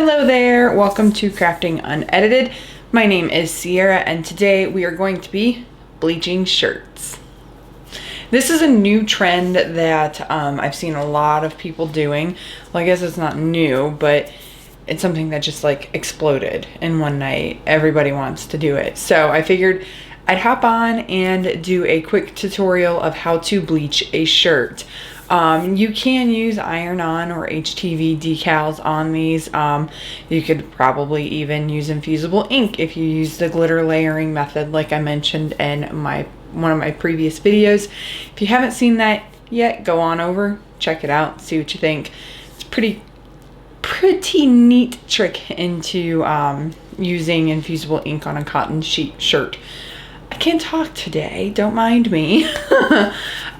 Hello there, welcome to Crafting Unedited. My name is Sierra and today we are going to be bleaching shirts. This is a new trend that I've seen a lot of people doing. Well, I guess it's not new, but it's something that just like exploded in one night. Everybody wants to do it. So I figured I'd hop on and do a quick tutorial of how to bleach a shirt. You can use iron-on or HTV decals on these. You could probably even use infusible ink if you use the glitter layering method like I mentioned in one of my previous videos. If you haven't seen that yet, go on over, check it out, see what you think. It's pretty neat trick into using infusible ink on a cotton sheet shirt. I can't talk today, don't mind me.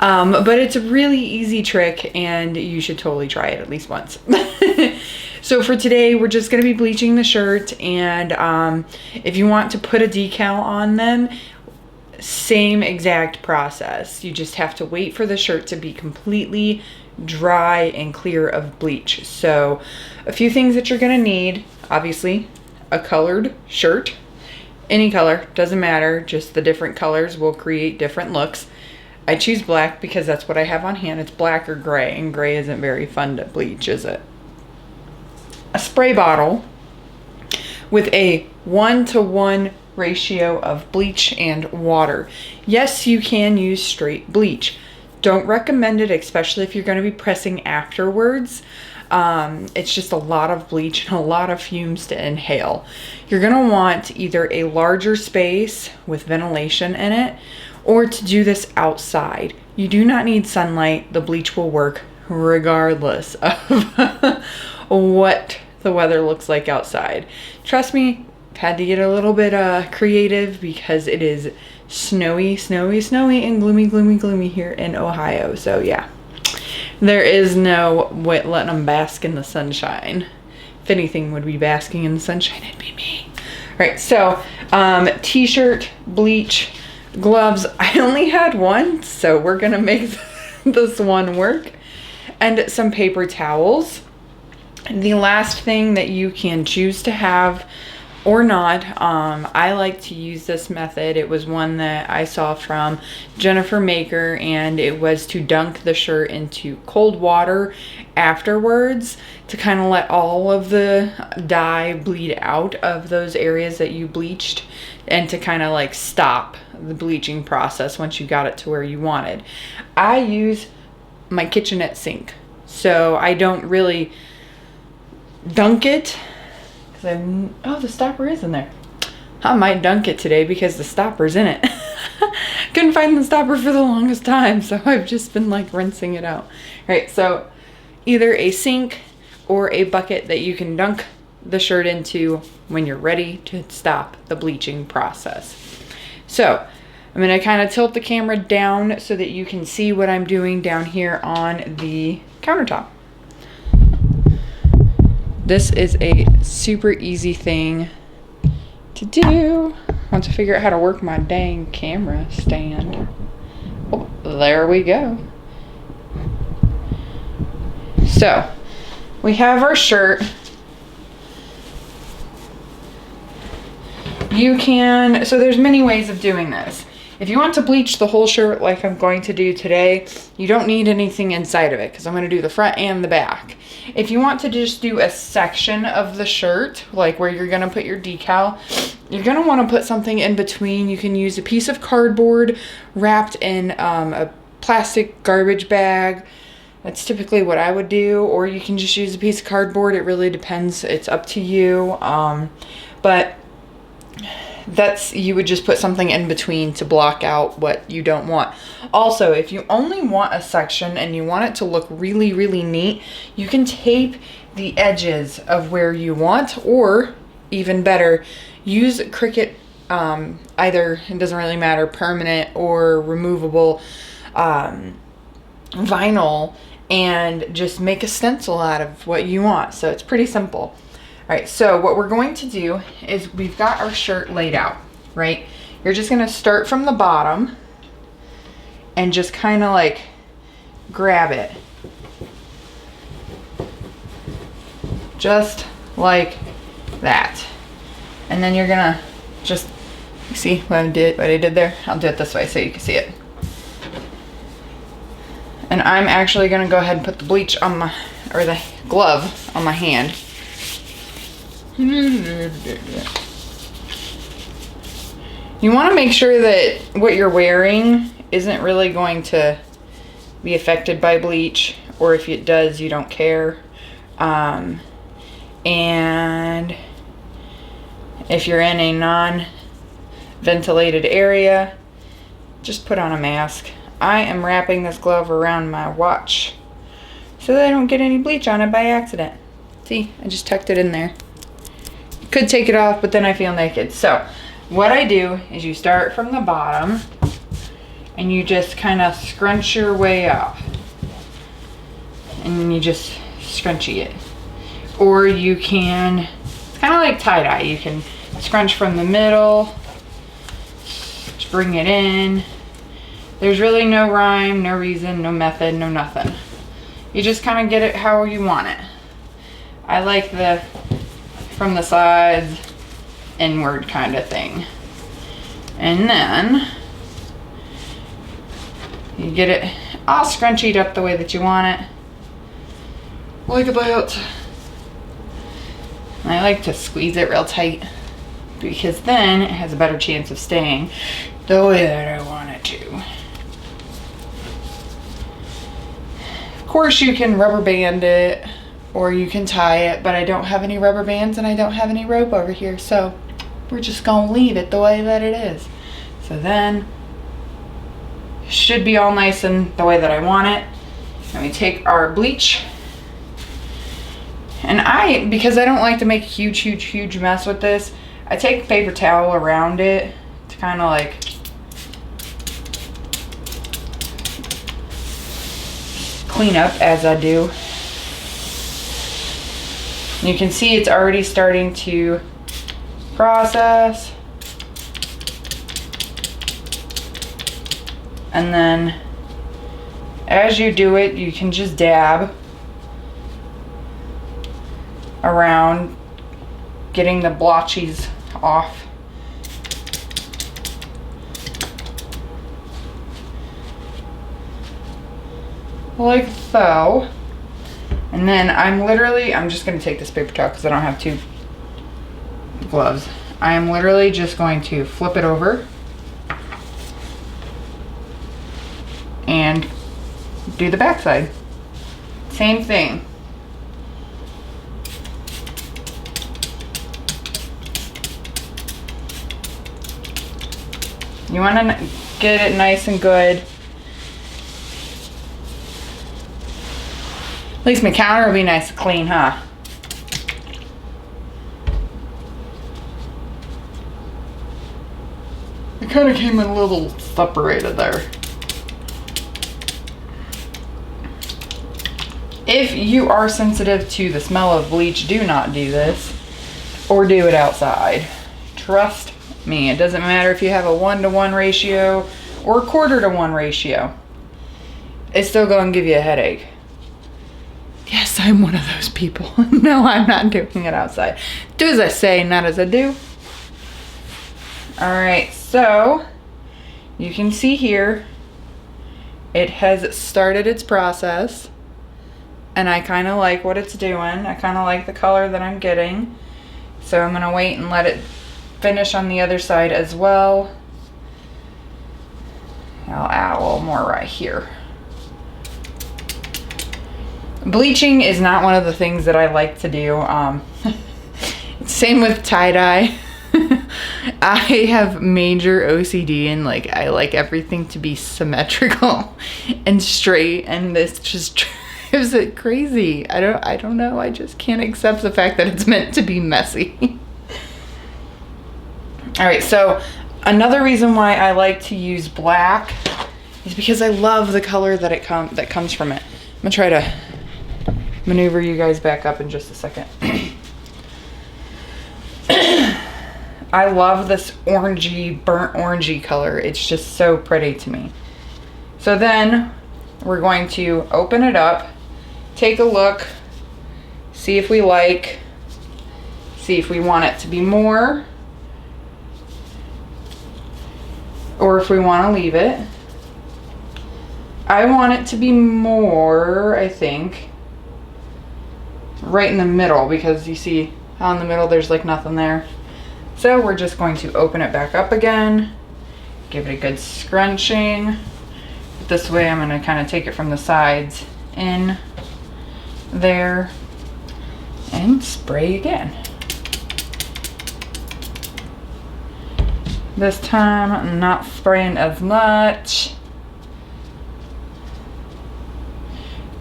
But it's a really easy trick and you should totally try it at least once. So for today, we're just gonna be bleaching the shirt, and if you want to put a decal on them, same exact process. You just have to wait for the shirt to be completely dry and clear of bleach. So a few things that you're gonna need, obviously, a colored shirt. Any color, doesn't matter, just the different colors will create different looks. I choose black because that's what I have on hand. It's black or gray, and gray isn't very fun to bleach, is it? A spray bottle with a 1-to-1 ratio of bleach and water. Yes, you can use straight bleach. Don't recommend it, especially if you're going to be pressing afterwards. It's just a lot of bleach and a lot of fumes to inhale. You're going to want either a larger space with ventilation in it, or to do this outside. You do not need sunlight. The bleach will work regardless of what the weather looks like outside. Trust me, I've had to get a little bit creative because it is snowy and gloomy here in Ohio. So yeah. There is no way letting them bask in the sunshine. If anything would be basking in the sunshine, it'd be me. All right, so t-shirt, bleach, gloves. I only had one, so we're gonna make this one work. And some paper towels. The last thing that you can choose to have or not, I like to use this method. It was one that I saw from Jennifer Maker, and it was to dunk the shirt into cold water afterwards to kind of let all of the dye bleed out of those areas that you bleached, and to kind of like stop the bleaching process once you got it to where you wanted. I use my kitchenette sink, so I don't really dunk it. Oh, the stopper is in there. I might dunk it today because the stopper's in it. Couldn't find the stopper for the longest time, so I've just been like rinsing it out. All right, so either a sink or a bucket that you can dunk the shirt into when you're ready to stop the bleaching process. So I'm gonna kind of tilt the camera down so that you can see what I'm doing down here on the countertop. This is a super easy thing to do. Once I figure out how to work my dang camera stand. Oh, there we go. So, we have our shirt. So there's many ways of doing this. If you want to bleach the whole shirt like I'm going to do today, you don't need anything inside of it because I'm going to do the front and the back. If you want to just do a section of the shirt, like where you're going to put your decal, you're going to want to put something in between. You can use a piece of cardboard wrapped in a plastic garbage bag. That's typically what I would do, or you can just use a piece of cardboard. It really depends. It's up to you. But you would just put something in between to block out what you don't want. Also, if you only want a section and you want it to look really, really neat, you can tape the edges of where you want, or even better, use Cricut, either, it doesn't really matter, permanent or removable vinyl, and just make a stencil out of what you want. So it's pretty simple. All right, so what we're going to do is we've got our shirt laid out, right? You're just gonna start from the bottom and just kind of like grab it. Just like that. And then you're gonna just, see what I did there? I'll do it this way so you can see it. And I'm actually gonna go ahead and put the bleach on my, or the glove on my hand. You wanna make sure that what you're wearing isn't really going to be affected by bleach, or if it does, you don't care. And if you're in a non-ventilated area, just put on a mask. I am wrapping this glove around my watch so that I don't get any bleach on it by accident. See, I just tucked it in there. Could take it off, but then I feel naked. So what I do is you start from the bottom and you just kind of scrunch your way up. And you just scrunchy it. Or you can, it's kind of like tie-dye. You can scrunch from the middle, just bring it in. There's really no rhyme, no reason, no method, no nothing. You just kind of get it how you want it. I like the from the sides inward kind of thing. And then you get it all scrunchied up the way that you want it. Like about, I like to squeeze it real tight because then it has a better chance of staying the way that I want it to. Of course you can rubber band it or you can tie it, but I don't have any rubber bands and I don't have any rope over here, so we're just gonna leave it the way that it is. So then it should be all nice and the way that I want it. Then we take our bleach. And because I don't like to make a huge mess with this, I take a paper towel around it to kind of like clean up as I do. You can see it's already starting to process. And then as you do it, you can just dab around getting the blotchies off. Like so. And then I'm just going to take this paper towel because I don't have two gloves. I am literally just going to flip it over and do the back side. Same thing. You want to get it nice and good. At least my counter will be nice and clean, huh? It kind of came in a little separated there. If you are sensitive to the smell of bleach, do not do this or do it outside. Trust me, it doesn't matter if you have a 1-to-1 ratio or a 1/4-to-1 ratio. It's still going to give you a headache. Yes, I'm one of those people. No, I'm not doing it outside. Do as I say, not as I do. Alright, so you can see here it has started its process and I kind of like what it's doing. I kind of like the color that I'm getting. So I'm going to wait and let it finish on the other side as well. I'll add a little more right here. Bleaching is not one of the things that I like to do. Same with tie-dye. I have major OCD and I like everything to be symmetrical and straight, and this just drives it crazy. I don't know. I just can't accept the fact that it's meant to be messy. All right, so another reason why I like to use black is because I love the color that comes from it. I'm gonna try to maneuver you guys back up in just a second. I love this orangey, burnt orangey color. It's just so pretty to me. So then we're going to open it up, take a look, see if we like See if we want it to be more or if we want to leave it. I want it to be more, I think, right in the middle, because you see how in the middle there's like nothing there. So we're just going to open it back up again, give it a good scrunching. This way I'm going to kind of take it from the sides in there and spray again. This time I'm not spraying as much.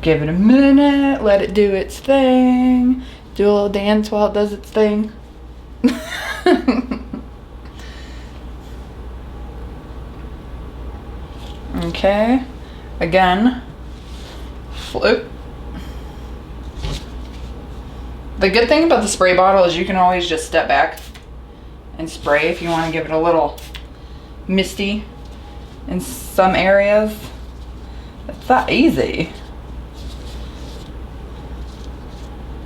Give it a minute, let it do its thing. Do a little dance while it does its thing. Okay, again, flip. The good thing about the spray bottle is you can always just step back and spray if you want to give it a little misty in some areas. It's that easy.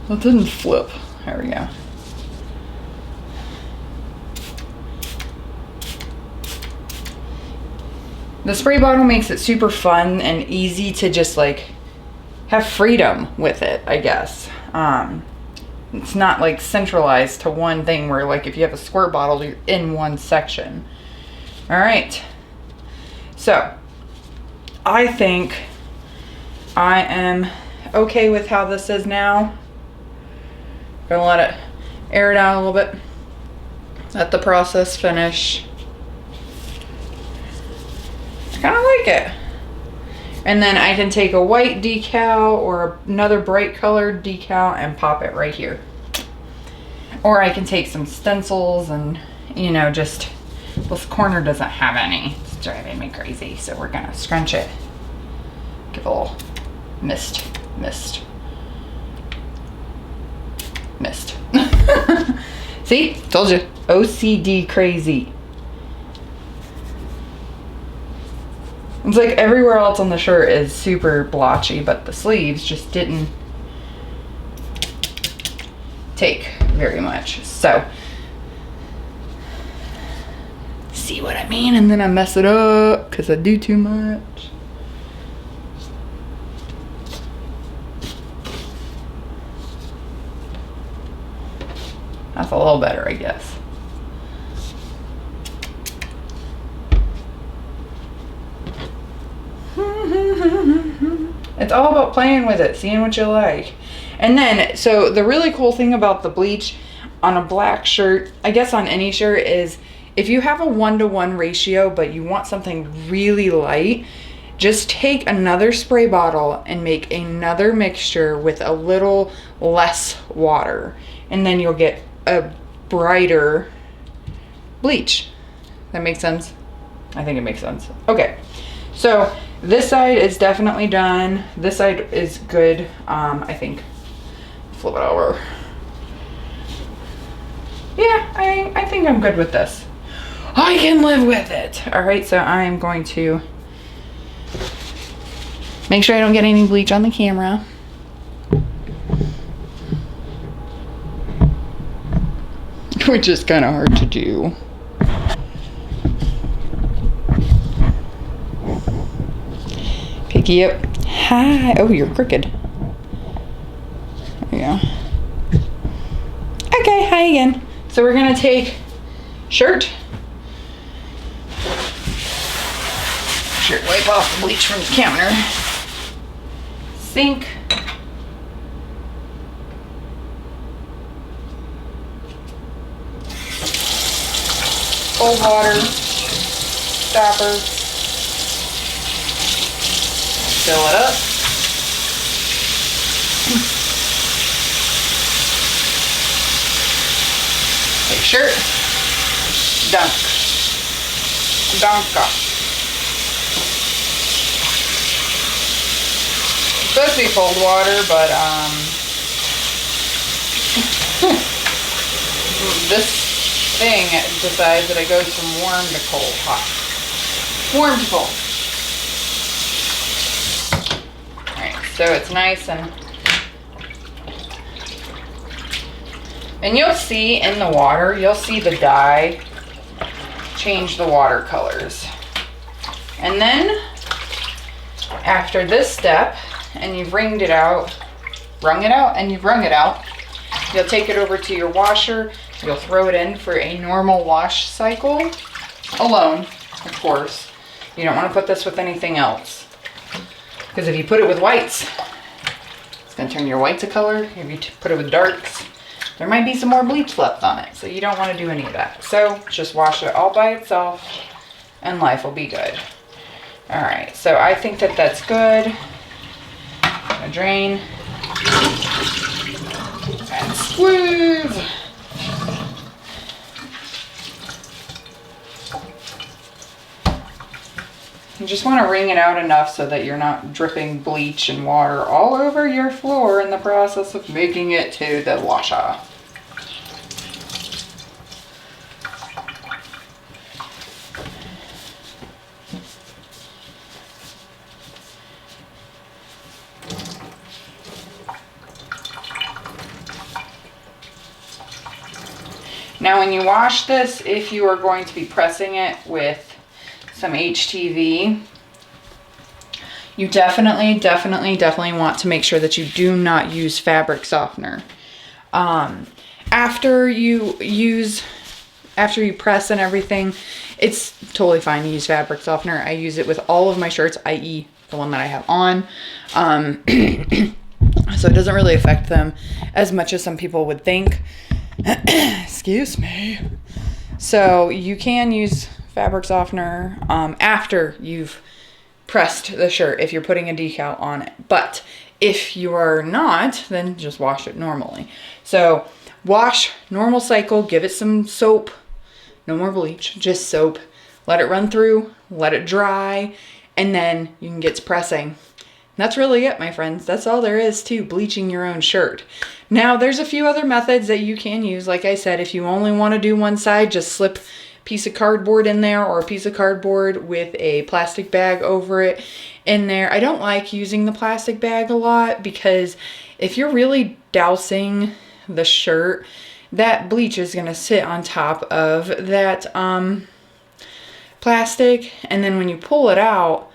It didn't flip. There we go. The spray bottle makes it super fun and easy to just like have freedom with it, I guess. It's not like centralized to one thing where like if you have a squirt bottle, you're in one section. All right. So I think I am okay with how this is now. Gonna let it air it out a little bit. Let the process finish. I kind of like it. And then I can take a white decal or another bright colored decal and pop it right here. Or I can take some stencils and, you know, just, this corner doesn't have any. It's driving me crazy. So we're gonna scrunch it. Give a little mist. See, told you, OCD crazy. It's like everywhere else on the shirt is super blotchy, but the sleeves just didn't take very much. So, see what I mean? And then I mess it up because I do too much. That's a little better, I guess. It's all about playing with it, seeing what you like. And then, so the really cool thing about the bleach on a black shirt, I guess on any shirt, is if you have a 1-to-1 ratio, but you want something really light, just take another spray bottle and make another mixture with a little less water. And then you'll get a brighter bleach. That makes sense? I think it makes sense. Okay, so this side is definitely done. This side is good. I think. Flip it over. Yeah, I think I'm good with this. I can live with it. All right, so I'm going to make sure I don't get any bleach on the camera. Which is kind of hard to do. Picky up. Hi. Oh, you're crooked. There you go. Okay, hi again. So we're gonna take shirt. Wipe off the bleach from the counter. Sink. Cold water. Stopper. Fill it up. Take shirt. Dunk. Donka. It's supposed to be cold water, but this thing decides that it goes from warm to cold, hot. Warm to cold. Alright, so it's nice and And you'll see in the water, you'll see the dye change the watercolors. And then after this step, and you've wrung it out, you'll take it over to your washer. You'll throw it in for a normal wash cycle, alone, of course. You don't want to put this with anything else, because if you put it with whites, it's going to turn your whites a color. If you put it with darks, there might be some more bleach left on it, so you don't want to do any of that. So just wash it all by itself and life will be good. All right, so I think that that's good. I'm gonna drain and squeeze. You just want to wring it out enough so that you're not dripping bleach and water all over your floor in the process of making it to the washer. Now when you wash this, if you are going to be pressing it with some HTV, you definitely want to make sure that you do not use fabric softener. After you press and everything, it's totally fine to use fabric softener. I use it with all of my shirts, i.e. the one that I have on. So it doesn't really affect them as much as some people would think. Excuse me. So you can use fabric softener after you've pressed the shirt if you're putting a decal on it. But if you are not, then just wash it normally. So wash, normal cycle, give it some soap. No more bleach, just soap. Let it run through, let it dry, and then you can get to pressing. That's really it, my friends. That's all there is to bleaching your own shirt. Now, there's a few other methods that you can use. Like I said, if you only want to do one side, just slip a piece of cardboard in there, or a piece of cardboard with a plastic bag over it in there. I don't like using the plastic bag a lot because if you're really dousing the shirt, that bleach is going to sit on top of that plastic. And then when you pull it out,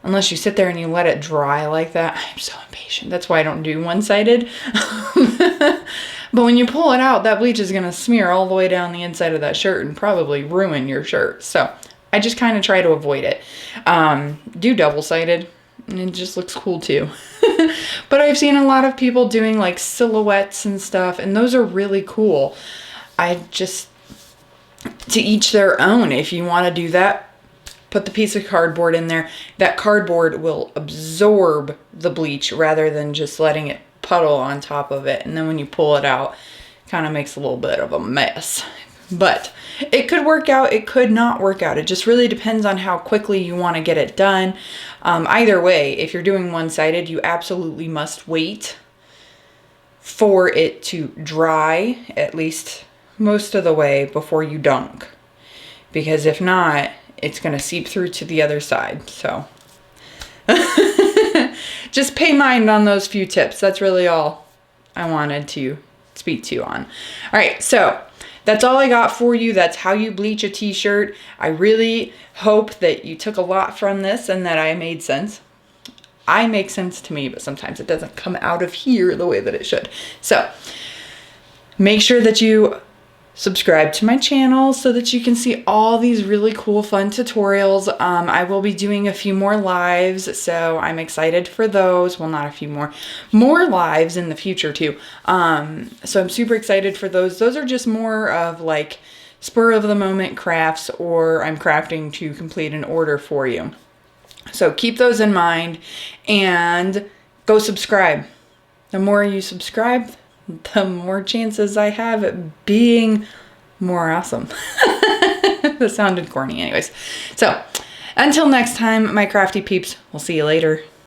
unless you sit there and you let it dry like that, I'm so impatient. That's why I don't do one-sided. But when you pull it out, that bleach is going to smear all the way down the inside of that shirt and probably ruin your shirt. So I just kind of try to avoid it. Do double-sided, and it just looks cool too. But I've seen a lot of people doing like silhouettes and stuff, and those are really cool. To each their own. If you want to do that, put the piece of cardboard in there. That cardboard will absorb the bleach rather than just letting it puddle on top of it. And then when you pull it out, it kind of makes a little bit of a mess. But it could work out, it could not work out. It just really depends on how quickly you want to get it done. Either way, if you're doing one-sided, you absolutely must wait for it to dry at least most of the way before you dunk. Because if not, it's going to seep through to the other side. So just pay mind on those few tips. That's really all I wanted to speak to you on. All right, so that's all I got for you. That's how you bleach a t-shirt. I really hope that you took a lot from this and that I made sense. I make sense to me, but sometimes it doesn't come out of here the way that it should. So make sure that you subscribe to my channel so that you can see all these really cool, fun tutorials. I will be doing a few more lives, so I'm excited for those. Well, not a few more lives in the future too. So I'm super excited for those. Those are just more of like spur of the moment crafts, or I'm crafting to complete an order for you. So keep those in mind and go subscribe. The more you subscribe, the more chances I have at being more awesome. That sounded corny anyways. So until next time, my crafty peeps, we'll see you later.